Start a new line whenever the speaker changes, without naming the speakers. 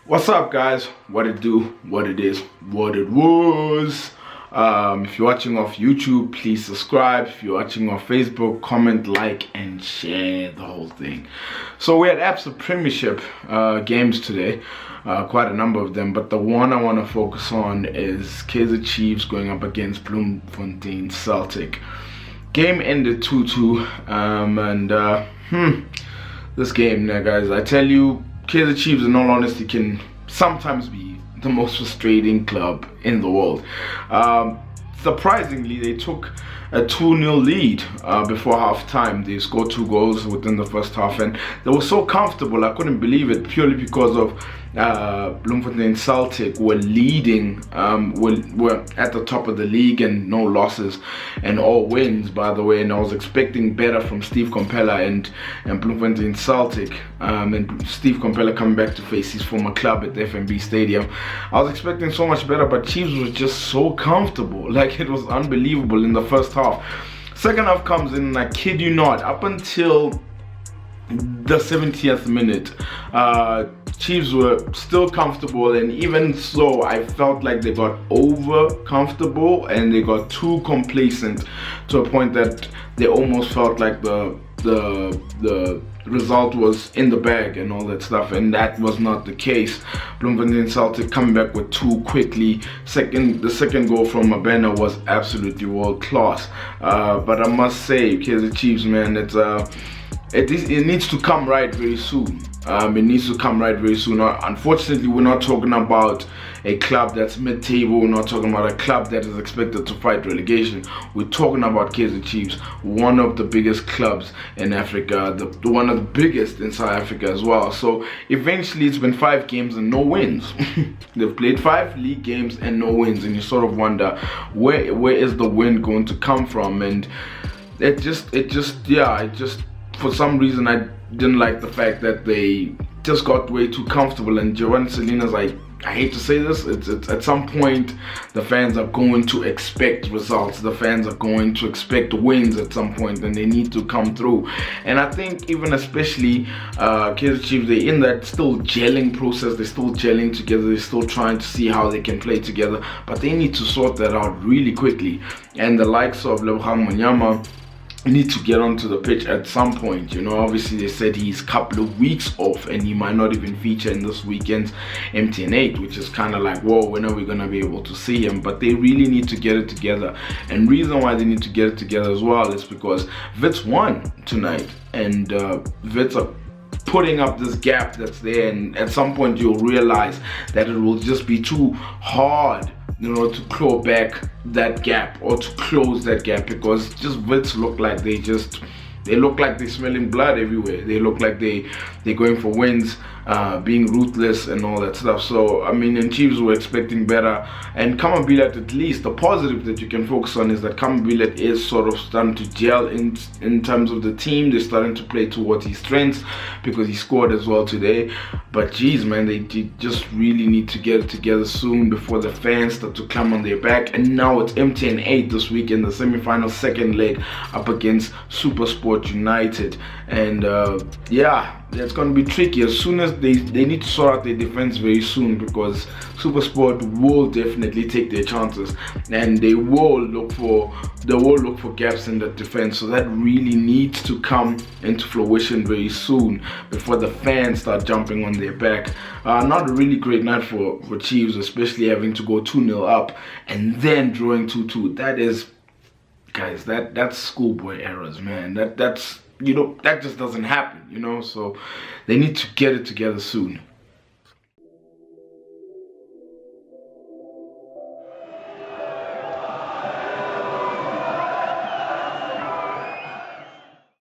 What's up, guys? What it do, what it is, what it was. If you're watching off YouTube, please subscribe. If you're watching on Facebook, comment, like, and share the whole thing. So we had absolute premiership games today, quite a number of them, but the one I want to focus on is Kaizer Chiefs going up against Bloemfontein Celtic. Game ended 2-2, this game, guys, I tell you, Kaizer Chiefs, in all honesty, can sometimes be the most frustrating club in the world. Surprisingly, they took a 2-0 lead before half time. They scored 2 goals within the first half, and they were so comfortable. I couldn't believe it, purely because of Bloemfontein Celtic were leading, were at the top of the league, and no losses and all wins, by the way. And I was expecting better from Steve Khompela and Bloemfontein Celtic, and Steve Khompela coming back to face his former club at the FNB Stadium. I was expecting so much better, but Chiefs was just so comfortable. Like, it was unbelievable in the first half. Second half comes in, and I kid you not, up until the 70th minute, Chiefs were still comfortable, and even so, I felt like they got over comfortable and they got too complacent to a point that they almost felt like the result was in the bag and all that stuff, and that was not the case. Bloemfontein Celtic coming back with 2 quickly. The second goal from Mabena was absolutely world class. But I must say, Kaizer Chiefs, man, it needs to come right very soon. It needs to come right very soon. Unfortunately, we're not talking about a club that's mid-table. We're not talking about a club that is expected to fight relegation. We're talking about Kaizer Chiefs, one of the biggest clubs in Africa, one of the biggest in South Africa as well. So eventually, it's been 5 games and no wins. They've played 5 league games and no wins, and you sort of wonder where is the win going to come from? And it just for some reason, I didn't like the fact that they just got way too comfortable. And Joanne Salinas, I hate to say this, it's at some point the fans are going to expect results. The fans are going to expect wins at some point, and they need to come through. And I think even especially Kaizer Chiefs, they're in that still gelling process. They're still gelling together. They're still trying to see how they can play together, but they need to sort that out really quickly. And the likes of Lebogang Monyama need to get onto the pitch at some point. You know, obviously they said he's a couple of weeks off and he might not even feature in this weekend's MTN8, which is kind of like, whoa, when are we going to be able to see him? But they really need to get it together. And reason why they need to get it together as well is because Wits won tonight, and Wits are putting up this gap that's there, and at some point you'll realize that it will just be too hard, you know, to claw back that gap or to close that gap, because just Wits look like they look like they're smelling blood everywhere. They look like they're going for wins, being ruthless and all that stuff. So I mean, and Chiefs were expecting better. And Kammerbilet, at least the positive that you can focus on is that Kammerbilet is sort of starting to gel in terms of the team. They're starting to play towards his strengths, because he scored as well today. But geez, man, they just really need to get it together soon before the fans start to come on their back. And now it's MTN8 this week in the semi-final second leg up against SuperSport United. And yeah, it's going to be tricky. As soon as they need to sort out their defense very soon, because SuperSport will definitely take their chances, and they will look for gaps in the defense. So that really needs to come into fruition very soon before the fans start jumping on their back. Not a really great night for Chiefs, especially having to go 2-0 up and then drawing 2-2. That is, guys, that's schoolboy errors, man. That's, you know, that just doesn't happen, you know. So they need to get it together soon.